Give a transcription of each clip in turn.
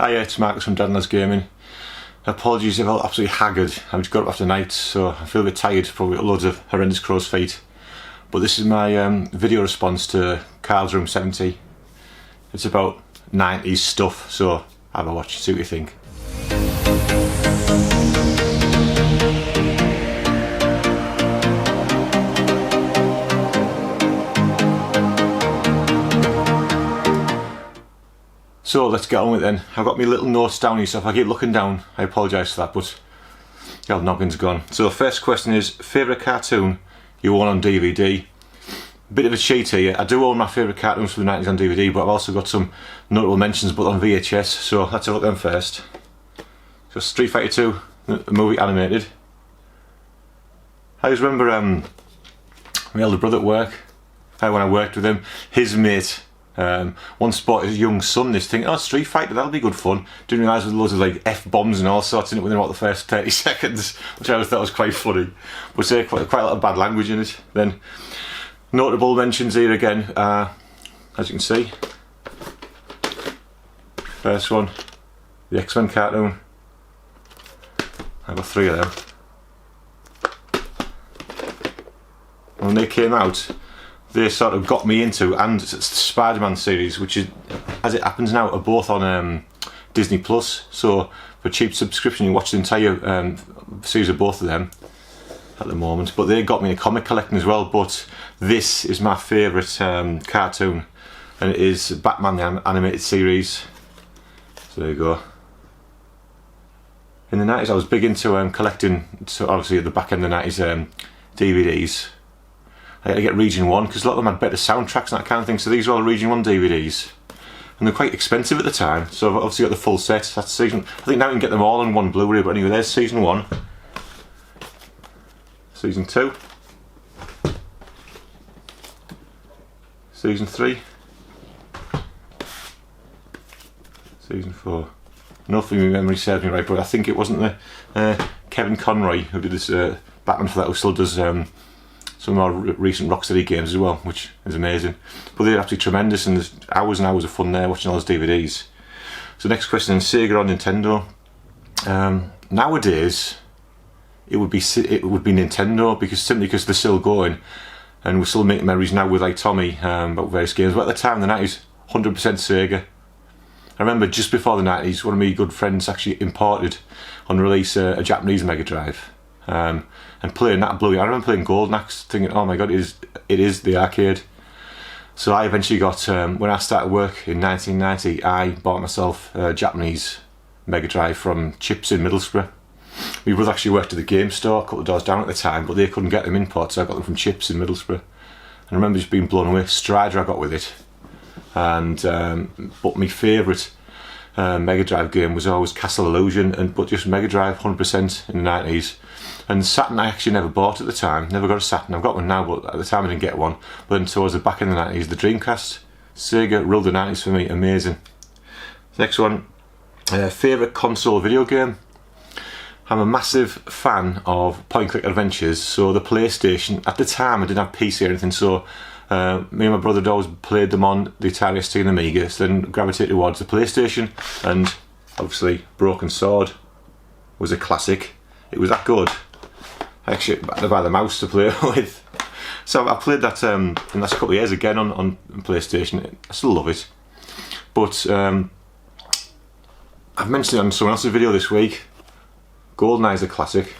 Hi, it's Marcus from Dad and Lads Gaming. Apologies if I felt absolutely haggard. I've just got up after night, so I feel a bit tired, probably got loads of horrendous crow's feet. But this is my video response to CarlsRoom70. It's about 90s stuff, so have a watch and see what you think. So let's get on with it then. I've got my little notes down here, so if I keep looking down, I apologise for that, but the old noggin's gone. So the first question is, favourite cartoon you own on DVD? Bit of a cheat here. I do own my favourite cartoons from the 90s on DVD, but I've also got some notable mentions but on VHS, so let's have a look at them first. So Street Fighter 2, the movie animated. I always remember my elder brother at work, when I worked with him, his mate once spotted his young son this thing, oh, Street Fighter, that'll be good fun. Didn't realise there was loads of like F-bombs and all sorts in it within about the first 30 seconds, which I always thought was quite funny. But quite a lot of bad language in it. Then notable mentions here again, as you can see. First one, the X-Men cartoon. I've got 3 of them. When they came out, they sort of got me into, and the Spider-Man series, which is, as it happens now, are both on Disney Plus. So for a cheap subscription you watch the entire series of both of them at the moment. But they got me a comic collecting as well. But this is my favourite cartoon, and it is Batman the animated series. So there you go. In the 90s I was big into collecting, so obviously at the back end of the 90s, DVDs. I had to get Region 1 because a lot of them had better soundtracks and that kind of thing, so these were all Region 1 DVDs. And they're quite expensive at the time, so I've obviously got the full set. That's season. I think now you can get them all on one Blu-ray, but anyway, there's Season 1. Season 2. Season 3. Season 4. Nothing in memory serves me right, but I think it wasn't the Kevin Conroy who did this Batman for that, who still does some of our recent Rocksteady games as well, which is amazing. But they're absolutely tremendous, and there's hours and hours of fun there watching all those DVDs. So next question, Sega or Nintendo? Nowadays, it would be Nintendo, simply because they're still going, and we're still making memories now with like Tommy about various games. But at the time, the 90s, 100% Sega. I remember just before the 90s, one of my good friends actually imported on release a Japanese Mega Drive. And playing that blew me. I remember playing Golden Axe, thinking, oh my god, it is the arcade. So I eventually got, when I started work in 1990, I bought myself a Japanese Mega Drive from Chips in Middlesbrough. My brother actually worked at the game store a couple of doors down at the time, but they couldn't get them imported, so I got them from Chips in Middlesbrough. And I remember just being blown away. Strider I got with it. And but my favourite Mega Drive game was always Castle Illusion, but just Mega Drive 100% in the 90s. And Saturn I actually never bought at the time, never got a Saturn. I've got one now, but at the time I didn't get one. But then towards the back end of the 90s, the Dreamcast, Sega ruled the 90s for me, amazing. Next one, favourite console video game? I'm a massive fan of point and click adventures, so the PlayStation, at the time I didn't have PC or anything, so me and my brother had always played them on the Atari ST and Amiga, so then gravitated towards the PlayStation, and obviously Broken Sword was a classic. It was that good. I actually had to buy the mouse to play with. So I played that in the last couple of years again on PlayStation. I still love it. But I've mentioned it on someone else's video this week. GoldenEye is a classic.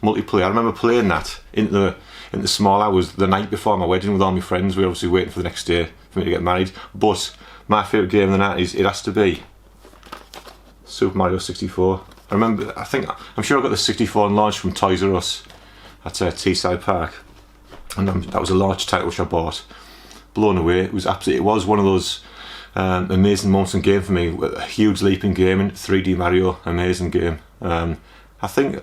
Multiplayer. I remember playing that in the small hours the night before my wedding with all my friends. We were obviously waiting for the next day for me to get married. But my favourite game in the 90s, it has to be Super Mario 64. I'm sure I got the 64 on launch from Toys R Us at Teesside Park, and that was a large title which I bought. Blown away. It was one of those amazing moments in game for me. A huge leap in gaming, 3D Mario, amazing game. I think,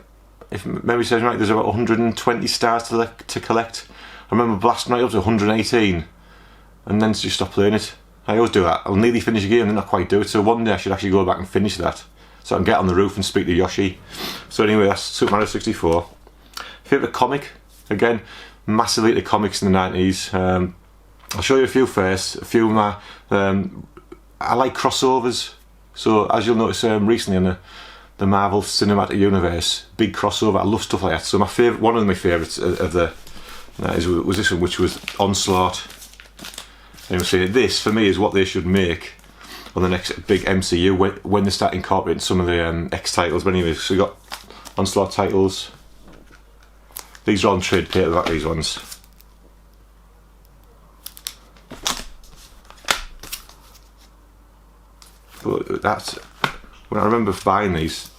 if memory serves me right, there's about 120 stars to collect. I remember blasting right up to 118, and then just stop playing it. I always do that. I'll nearly finish a game and then not quite do it. So one day I should actually go back and finish that, so I can get on the roof and speak to Yoshi. So anyway, that's Super Mario 64. Favourite comic? Again, massively into comics in the 90s. I'll show you a few first. A few of my... I like crossovers. So as you'll notice recently in the Marvel Cinematic Universe, big crossover. I love stuff like that. So my favourite, one of my favourites of the was this one, which was Onslaught. And you'll see this for me is what they should make on the next big MCU when they start incorporating some of the X titles. But anyway, so you got Onslaught titles. These are on trade paperback, these ones. But that's when I remember buying these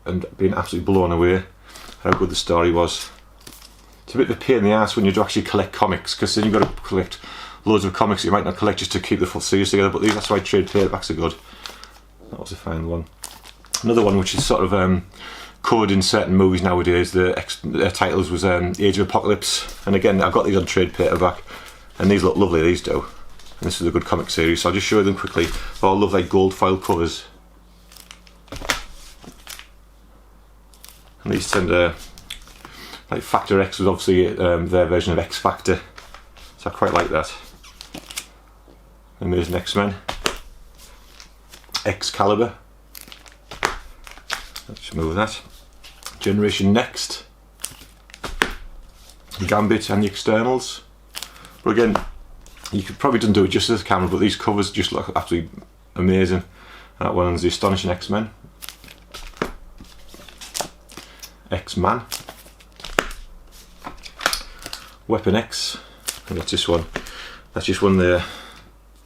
and being absolutely blown away how good the story was. It's a bit of a pain in the ass when you do actually collect comics, because then you've got to collect loads of comics that you might not collect just to keep the full series together. But that's why trade paperbacks are good. That was a fine one. Another one which is sort of covered in certain movies nowadays, the titles was Age of Apocalypse, and again I've got these on trade paperback and these look lovely, these do. And this is a good comic series, so I'll just show them quickly. They all love like gold foil covers. And these tend to, like Factor X was obviously their version of X Factor, so I quite like that. And there's X-Men, Excalibur. Let's remove that. Generation Next, Gambit and the Externals. But again, you could probably don't do it just as a camera, but these covers just look absolutely amazing. That one's the Astonishing X-Men, X-Man, Weapon X, and that's this one. That's just one of the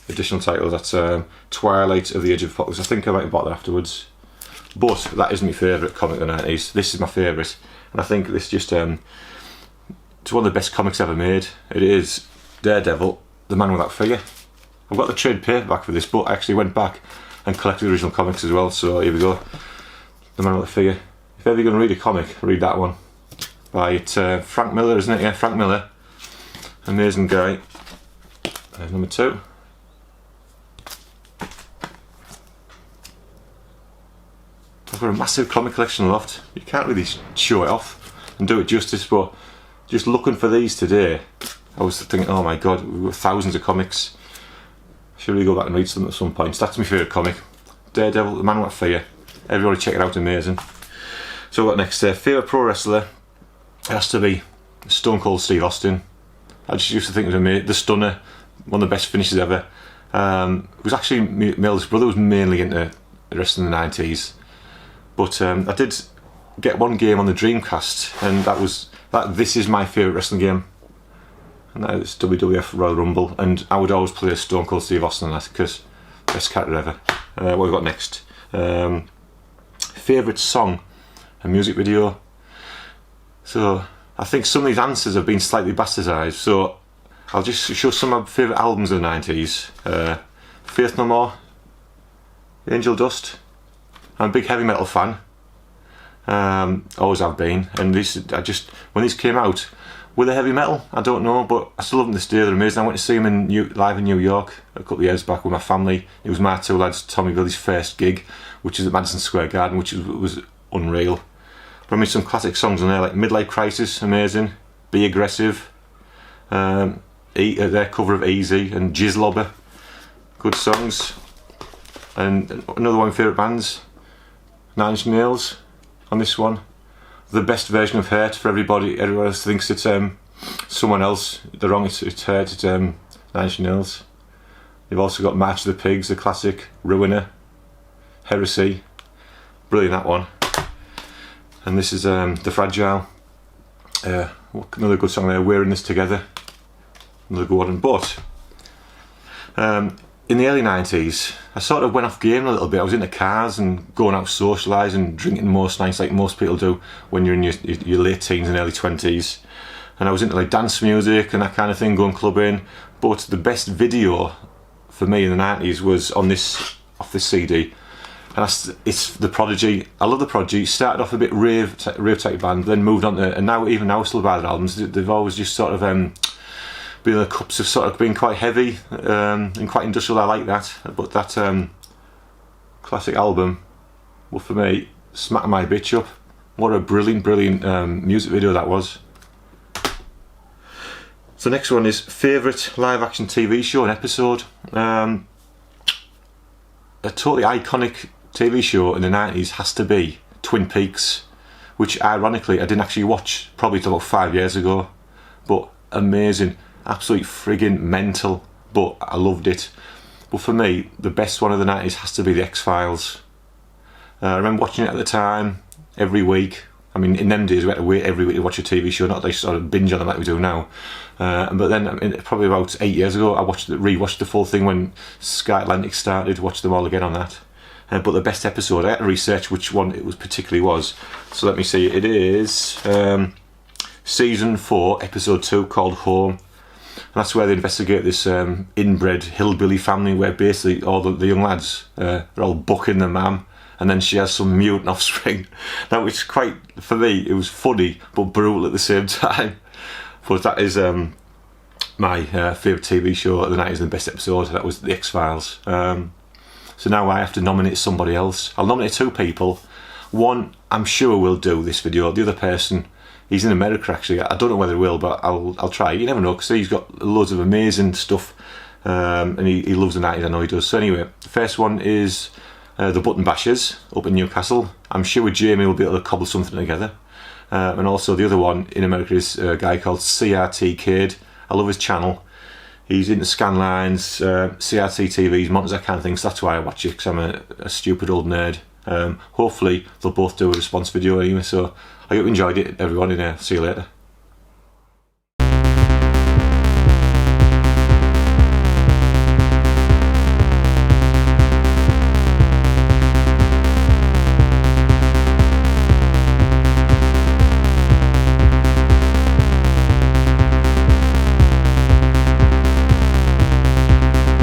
additional titles. That's Twilight of the Age of Apocalypse. I think I might have bought that afterwards. But that isn't my favourite comic of the 90s. This is my favourite, and I think this just it's one of the best comics ever made. It is Daredevil, the Man Without Fear. I've got the trade paperback for this, but I actually went back and collected the original comics as well. So here we go, the Man Without Fear. If ever you're going to read a comic, read that one. By Frank Miller, isn't it? Yeah, Frank Miller. Amazing guy. Number 2. I've got a massive comic collection loft. You can't really show it off and do it justice, but just looking for these today, I was thinking, oh my god, we've got thousands of comics. Should really go back and read some at some point. So that's my favourite comic. Daredevil, the Man Without Fear. Everybody check it out, amazing. So what next? Favourite pro wrestler? It has to be Stone Cold Steve Austin. I just used to think it was amazing. The Stunner, one of the best finishes ever. It was actually, my eldest brother was mainly into wrestling in the 90s. But I did get one game on the Dreamcast, and this is my favourite wrestling game. And that is WWF Royal Rumble, and I would always play as Stone Cold Steve Austin on that, because best character ever. What have we got next? Favourite song and music video. So I think some of these answers have been slightly bastardised, so I'll just show some of my favourite albums of the 90s. Faith No More, Angel Dust. I'm a big heavy metal fan, always have been, and when these came out, were they heavy metal? I don't know, but I still love them this day. They're amazing. I went to see them live in New York a couple of years back with my family. It was my 2 lads, Tommy Billy's first gig, which is at Madison Square Garden, which was unreal. But I mean, some classic songs on there like Midlife Crisis, amazing. Be Aggressive, their cover of Easy, and Jizz Lobber, good songs. And another one of my favourite bands, 9 Inch Nails, on this one. The best version of Hurt for everybody. Everyone else thinks it's someone else. They're wrong, it's Hurt, it's 9 Inch Nails. You've also got March of the Pigs, the classic, Ruiner, Heresy, brilliant that one. And this is The Fragile. Another good song there, We're In This Together. Another good one. But in the early 90s, I sort of went off game a little bit. I was into cars and going out socialising, drinking most nights like most people do when you're in your late teens and early 20s. And I was into like dance music and that kind of thing, going clubbing. But the best video for me in the 90s was off this CD. And it's The Prodigy. I love The Prodigy. Started off a bit rave type band, then moved on to, and even now I still buy their albums. They've always just sort of been the cups have sort of been quite heavy and quite industrial. I like that, but that classic album, well, for me, smacked my bitch up. What a brilliant music video that was. So next one is favourite live action TV show and episode. a totally iconic TV show in the 90s has to be Twin Peaks, which ironically I didn't actually watch probably till about 5 years ago, but amazing, absolutely friggin' mental, but I loved it. But for me, the best one of the 90s has to be the X-Files. I remember watching it at the time, every week. I mean, in them days we had to wait every week to watch a TV show, not like sort of binge on them like we do now. But then, I mean, probably about 8 years ago, I rewatched the full thing when Sky Atlantic started, watched them all again on that. But the best episode, I had to research which one it was particularly was. So let me see, it is season 4, episode 2, called Home. And that's where they investigate this inbred hillbilly family where basically all the young lads are all bucking their mum, and then she has some mutant offspring. Now, it's quite, for me, it was funny but brutal at the same time. But that is my favourite TV show of the 90s and the best episode. That was the X-Files. So now I have to nominate somebody else. I'll nominate 2 people. One, I'm sure will do this video. The other person, he's in America actually. I don't know whether he will, but I'll try. You never know, because he's got loads of amazing stuff, and he loves the 90s, I know he does. So anyway, the first one is the Button Bashers up in Newcastle. I'm sure Jamie will be able to cobble something together. And also the other one in America is a guy called CRTcade. I love his channel. He's into scan lines, CRT TVs, monitors, that kind of thing, so that's why I watch it, because I'm a stupid old nerd. Hopefully they'll both do a response video anyway, so I hope you enjoyed it, everyone, and see you later.